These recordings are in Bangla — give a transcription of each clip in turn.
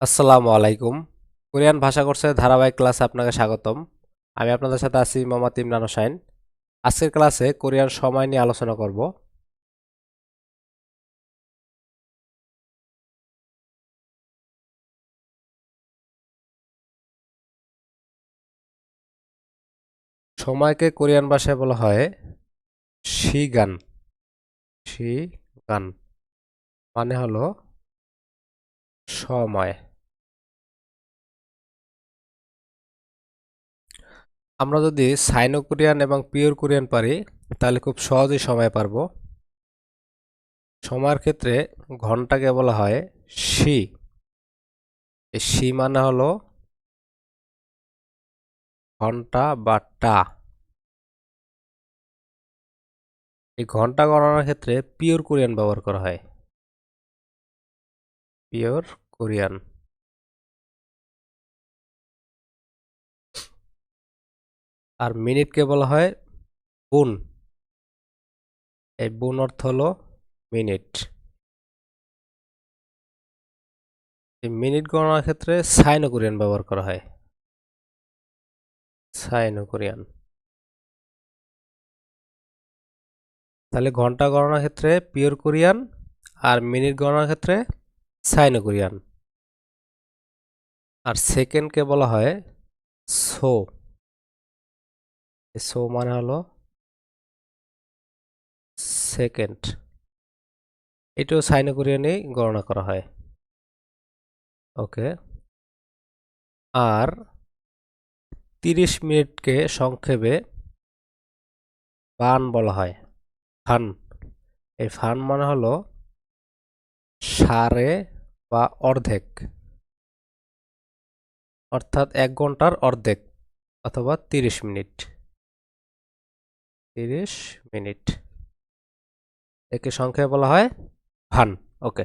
আসসালামু আলাইকুম। কোরিয়ান ভাষা কোর্সের ধারাবাহিক ক্লাসে আপনাকে স্বাগতম। আমি আপনাদের সাথে আছি মোহাম্মদ ইমরান হোসাইন। আজকের ক্লাসে কোরিয়ান সময় নিয়ে আলোচনা করব। সময়কে কোরিয়ান ভাষায় বলা হয় শিগান। শিগান মানে হলো সময়। আমরা যদি সাইনো কোরিয়ান এবং পিওর কোরিয়ান পারি তাহলে খুব সহজেই সময় পারবো। সময়ের ক্ষেত্রে ঘন্টাকে বলা হয় শি। এই শি মানে হলো ঘন্টা বা টা। এই ঘন্টা গণনার ক্ষেত্রে পিওর কোরিয়ান ব্যবহার করা হয়। Pure Korean. আর মিনিটকে বলা হয় বুন। এই বুন অর্থ হলো মিনিট। এই মিনিট গণনার ক্ষেত্রে সাইনো কোরিয়ান ব্যবহার করা হয়। সাইনো কোরিয়ান। তাহলে ঘন্টা গণনার ক্ষেত্রে পিওর কোরিয়ান আর মিনিট গণনার ক্ষেত্রে সাইনো কোরিয়ান। আর সেকেন্ডকে বলা হয় সো। সো মানে হলো সেকেন্ড। এটাও সাইনো কোরিয়ানেই গণনা করা হয়। ওকে। আর 30 মিনিটকে সংক্ষেপে ফান বলা হয়। ফান। এই ফান মানে হলো সাড়ে বা অর্ধেক, অর্থাৎ 1 ঘন্টার অর্ধেক অথবা 30 মিনিট। 30 মিনিট একে সংখ্যায় বলা হয় ভান। ওকে।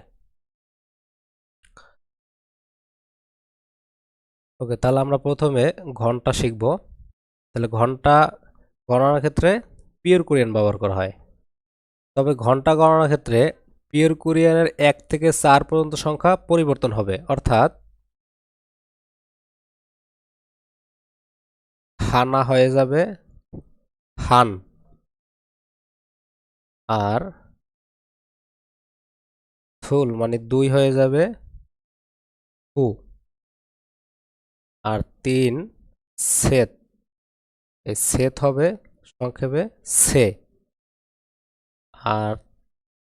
ওকে, তাহলে আমরা প্রথমে ঘন্টা শিখব। তাহলে ঘন্টা গণনার ক্ষেত্রে পিওর কোরিয়ান ব্যবহার করা হয়। তবে ঘন্টা গণনার ক্ষেত্রে পিওর কোরিয়ানের 1 থেকে 4 পর্যন্ত সংখ্যা পরিবর্তন হবে, অর্থাৎ হানা হয়ে যাবে হান। আর ফুল মানে 2 হয়ে যাবে হু। আর 3 সেত। এই সেত হবে সংক্ষেপে সে। আর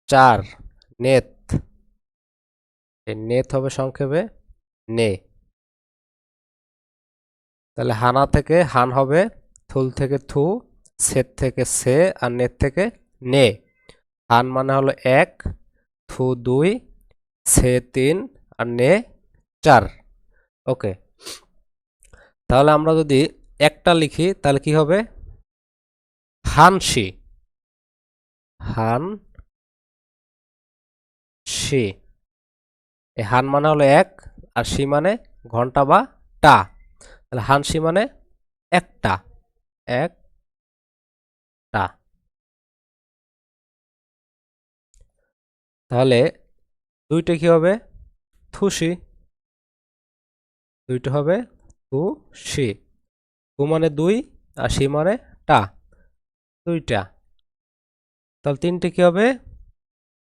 4 নেত। এই নেত হবে সংক্ষেপে নে। তাহলে হানা থেকে হান হবে, থুল থেকে থু, সেত থেকে সে, আর নেত থেকে নে। হান মানে হলো 1, থু 2, সে 3, আর নে 4। ওকে। তাহলে আমরা যদি একটা লিখি তাহলে কি হবে? হানশি। হান শি। এই হান মানে হলো 1 আর শি মানে ঘন্টা বা টা। তাহলে হানশি মানে একটা। একটা। তাহলে দুইটা কি হবে? থুসি। দুইটা হবে থুসি। থু মানে 2 আর সি মানে টা। দুইটা। তাহলে তিনটে কি হবে?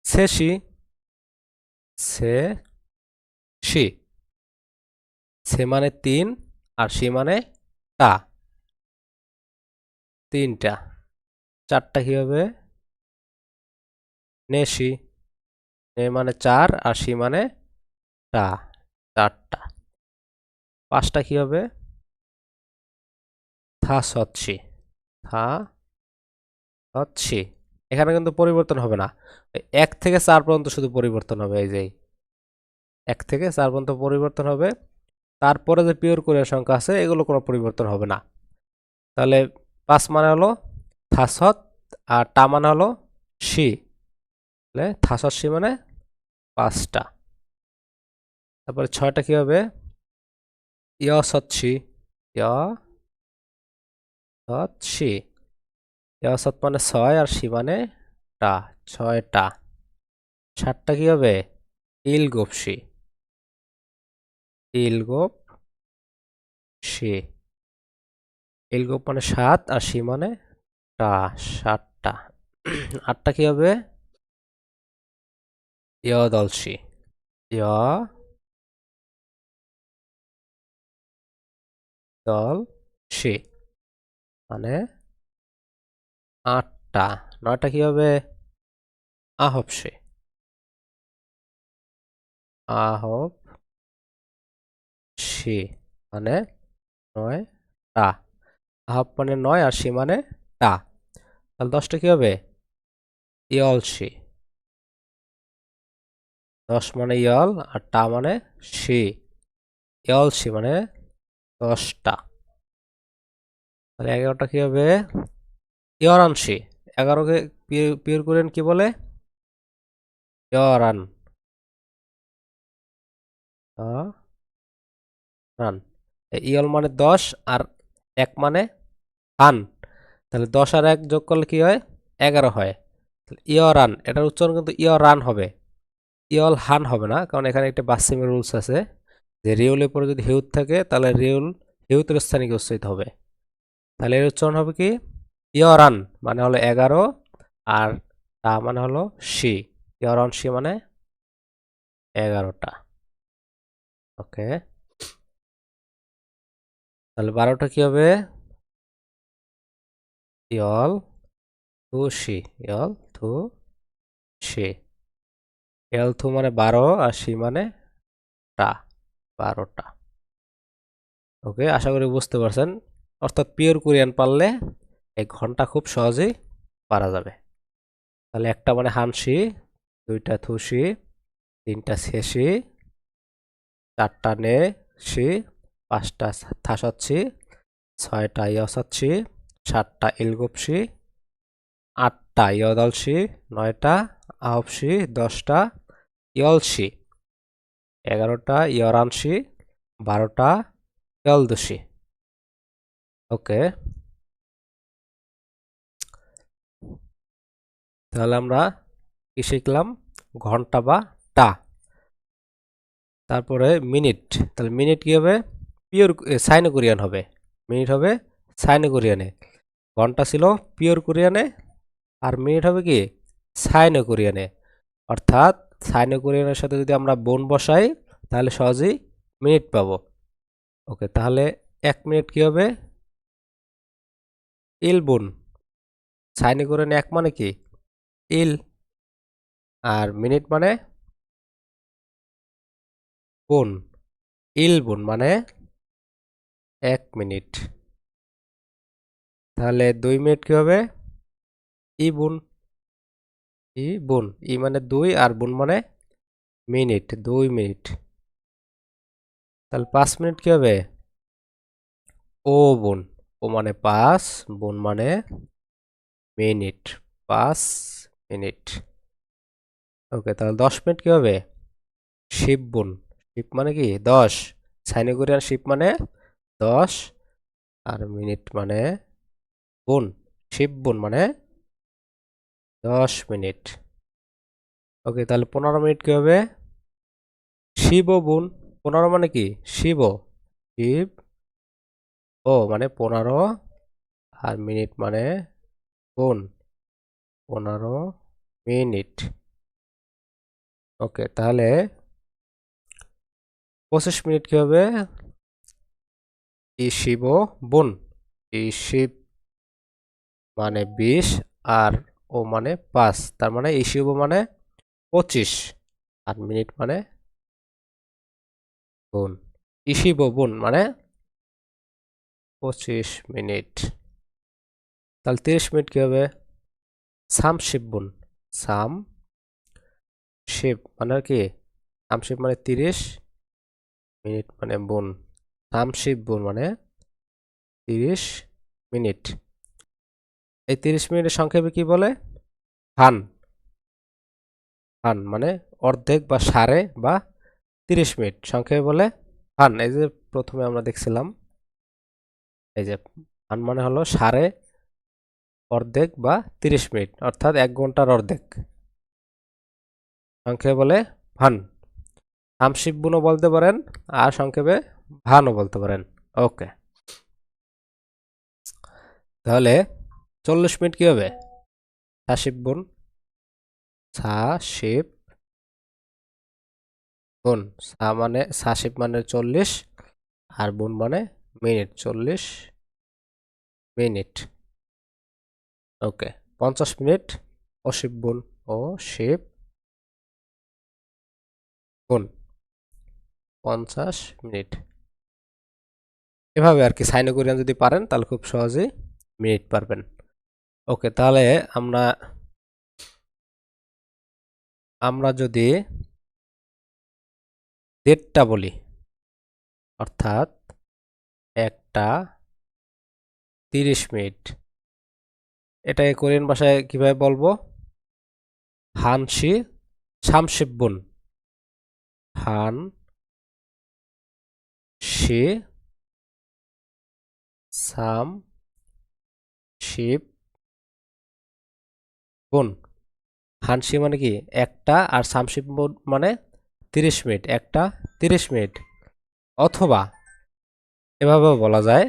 সেশি। সে সি। সে মানে 3 আর সি মানে টা। তিনটা। চারটা কি হবে? নেশি। নে মানে 4 আর সি মানে টা। চারটা। পাঁচটা কি হবে? থাসচ্ছি। থাসচ্ছি। এখানে কিন্তু পরিবর্তন হবে না। 1 থেকে 4 পর্যন্ত শুধু পরিবর্তন হবে। এই যে 1 থেকে 4 পর্যন্ত পরিবর্তন হবে। তারপরে যে পিওর কোরিয়ান সংখ্যা আছে এগুলো কোনো পরিবর্তন হবে না। তাহলে 5 মানে হলো থাসত, আর টা মানে হলো সি। তাহলে থাসত সি মানে 5টা। তারপরে 6টা কি হবে? ইয়সচ্ছি। ইয়সচ্ছি। ইয়সত মানে 6 আর সি মানে টা। 6টা। 7টা কি হবে? ইলগোপসি। ইলগোপ সি। ইলগোপ মানে 7 আর সি মানে টা, 7টা। 8টা কি হবে? ইয়দলসি। ইয়দলসি মানে 8টা। 9টা কি হবে? আহবসি। আহবসি মানে 9টা। আহব মানে 9 আর সি মানে টা। তাহলে 10টা কি হবে? ইয়লসি। 10 মানে ইয়ল আর টা মানে সি। ইয়লসি মানে 10টা। তাহলে 11টা কি হবে? ইয়রানসি। 11কে পিওর কোরিয়ান কি বলে? ইয়রান। রান। ইয়ল মানে 10 আর 1 মানে হান। তাহলে 10 আর 1 যোগ করলে কি হয়? 11 হয়। ইয়রান, এটার উচ্চারণ কিন্তু ইয়রান হবে, ইয়ল হান হবে না, কারণ এখানে একটা বাচ্চিমের রুলস আছে যে রিউলের পরে যদি হিউত থাকে তাহলে রিউল হিউতের স্থানে কি উচ্চারিত হবে। তাহলে এর উচ্চারণ হবে কি? ইয়রান মানে হলো 11 আর তা মানে হলো সি। ইয়রান সি মানে 11টা। ওকে, তাহলে 12টা কি হবে? ইয়ল থু সি। ইয়ল থু সি। ইয়ল থু মানে 12 আর সি মানে টা, 12টা। ওকে, আশা করি বুঝতে পারছেন। অর্থাৎ পিওর কোরিয়ান পারলে এই ঘন্টা খুব সহজেই পারা যাবে। তাহলে একটা মানে হানসি, 2টা থুসি, 3টা ছেসি, 4টা নে সি, 5টা থাসাচ্ছি, 6টা ইয়সাচ্ছি, 7টা ইলগোপসি, 8টা ইয়দলসি, 9টা আহবসি, 10টা ইয়লসি, 11টা ইয়রানসি, 12টা ইয়লদসি। ওকে, তাহলে আমরা কি শিখলাম? ঘন্টা বা টা। তারপরে মিনিট। তাহলে মিনিট কি হবে? পিওর সাইনো কোরিয়ান হবে। মিনিট হবে সাইনো কোরিয়ানে। ঘন্টা ছিল পিওর কোরিয়ানে, আর মিনিট হবে কি? সাইনো কোরিয়ানে। অর্থাৎ সাইনো কোরিয়ানের সাথে যদি আমরা বোন বসাই তাহলে সহজেই মিনিট পাবো। ওকে, তাহলে 1 মিনিট কি হবে? ইল বোন। সাইনো কোরিয়ানে 1 মানে কি? ইল। আর মিনিট মানে বোন। ইল বোন মানে 1 মিনিট। তাহলে 2 মিনিট কি হবে? ই বোন। ই বোন। ই মানে 2 আর বোন মানে মিনিট, 2 মিনিট। তাহলে 5 মিনিট কি হবে? ও বোন। ও মানে 5, বোন মানে মিনিট, 5 মিনিট। ওকে, তাহলে 10 মিনিট কি হবে? শিব বোন। শিব মানে কি? 10। সাইনো কোরিয়ান শিব মানে 10 আর মিনিট মানে বোন। শিব বোন মানে 10 মিনিট। ওকে, তাহলে 15 মিনিট কি হবে? শিব বোন। 15 মানে কি? শিব। শিব ও মানে 15 আর মিনিট মানে বোন, 15 মিনিট। ওকে, তাহলে 25 মিনিট কি হবে? ই শিব বোন। ই শিব মানে 20 আর ও মানে 5, তার মানে ই শিব মানে 25 আর মিনিট মানে বোন। ই শিব বোন মানে 25 মিনিট। তাহলে 30 মিনিট কি হবে? সাম শিব বোন। সাম শিব মানে কি? সাম শিব মানে 30, মিনিট মানে বোন। সাম শিব বোন মানে 30 মিনিট। এই 30 মিনিটের সংক্ষেপে কি বলে? হান। হান মানে অর্ধেক বা সাড়ে বা 30 মিনিট সংক্ষেপে বলে হান। এই যে প্রথমে আমরা দেখছিলাম, এই যে হান মানে হলো সাড়ে, অর্ধেক বা 30 মিনিট, অর্থাৎ 1 ঘন্টার অর্ধেক সংক্ষেপে বলে হান। সামশিপ বুনও বলতে পারেন আর সংক্ষেপে ভানও বলতে পারেন। ওকে, তাহলে 40 মিনিট কি হবে? সাশিপ বুন, সাশিপ বুন, সা মানে সাশিপ মানে 40 আর বুন মানে মিনিট, 40 মিনিট। ওকে, 50 মিনিট অশিপ বুন, ও শিপ বুন 50 মিনিট। এভাবে আর কি সাইনো কোরিয়ান যদি পারেন তাহলে খুব সহজেই মিনিট পারবেন। ওকে, তাহলে আমরা যদি ডেটটা বলি, অর্থাৎ 1টা 30 মিনিট, এটাকে কোরিয়ান ভাষায় কিভাবে বলবো? হানশি সামশিপ বুন, হান শি সাম শিপ বুন। হানশি মানে কি? 1টা, আর সামশিপ বুন মানে 30 মিনিট, 1টা 30 মিনিট। অথবা এভাবেও বলা যায়,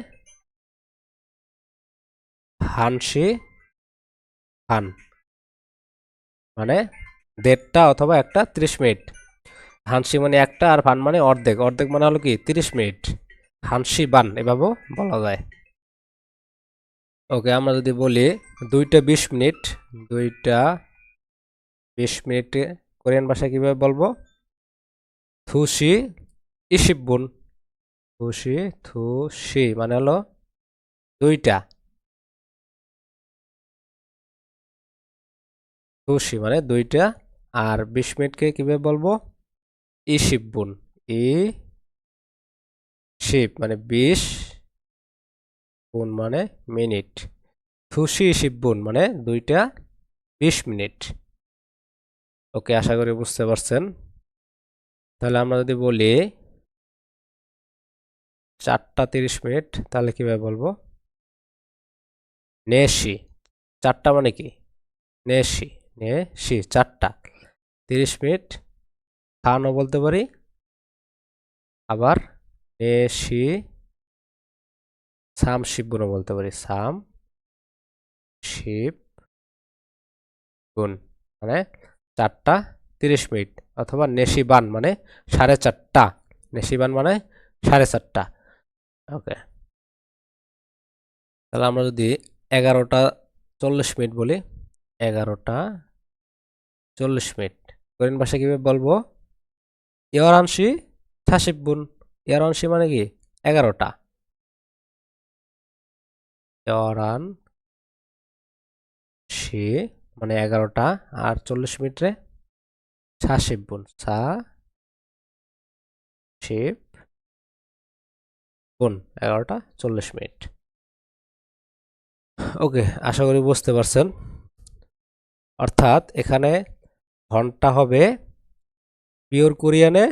হানশি হান মানে 1.5টা অথবা 1টা 30 মিনিট। হানশি মানে 1টা আর ফান মানে অর্ধেক, অর্ধেক মানে হলো কি 30 মিনিট। হানশি বান এভাবেও বলা যায়। ওকে, আমরা যদি বলি 2টা 20 মিনিট, 2টা 20 মিনিটে কোরিয়ান ভাষায় কিভাবে বলবো? থুশি ইশিপ বুন, থুশি মানে হলো 2টা, থুশি মানে 2টা, আর 20 মিনিটকে কিভাবে বলবো? ইশিপ বুন, ই শিপ মানে 20 বুন মানে মিনিট, থুশি ইশিপ বুন মানে 2টা 20 মিনিট। ওকে, আশা করি বুঝতে পারছেন। তাহলে আমরা যদি বলি 4টা 30 মিনিট, তাহলে কিভাবে বলবো? নেশি, 4টা মানে কি? নেশি, নেশি 4টা 30 মিনিট। খানও বলতে পারি, আবার নেশি সাম শিপ গুণও বলতে পারি, সাম শিপ গুণ মানে 4টা 30 মিনিট, অথবা নেশিবান মানে 4:30, নেশিবান মানে 4:30। ওকে, তাহলে আমরা যদি 11টা 40 মিনিট বলি, 11টা 40 মিনিট কোরিয়ান ভাষায় কিভাবে বলবো? ইয়ারানশি সাশিপ বুন, ইয়ারানশি মানে কি? 11টা, ইয়ারানশি মানে 11টা, আর 40 মিনিটে সাশিপ বুন, সাশিপ বুন 11টা 40 মিনিট। ওকে, আশা করি বুঝতে পারছেন। অর্থাৎ এখানে ঘন্টা হবে পিওর কোরিয়ানে,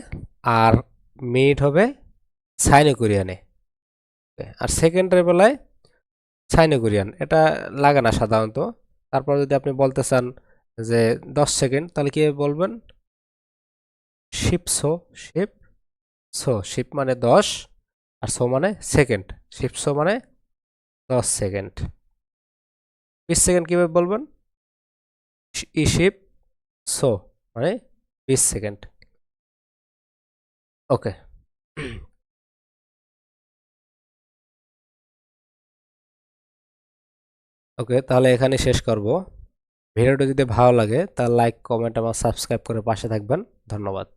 আর মিনিট হবে সাইনো কোরিয়ানে। আর সেকেন্ডের বেলায় সাইনো কোরিয়ান এটা লাগে না সাধারণত। তারপর যদি আপনি বলতে চান যে 10 সেকেন্ড, তাহলে কি বলবেন? শিপসো, শিপসো, শিপ মানে 10 আর সো মানে সেকেন্ড, শিপসো মানে 10 সেকেন্ড। 20 সেকেন্ড কিভাবে বলবেন? ইশিপ সো মানে 20 সেকেন্ড। ওকে, ওকে, তাহলে এখানে শেষ করব। ভিডিওটা যদি ভালো লাগে তাহলে লাইক, কমেন্ট এবং সাবস্ক্রাইব করে পাশে থাকবেন। ধন্যবাদ।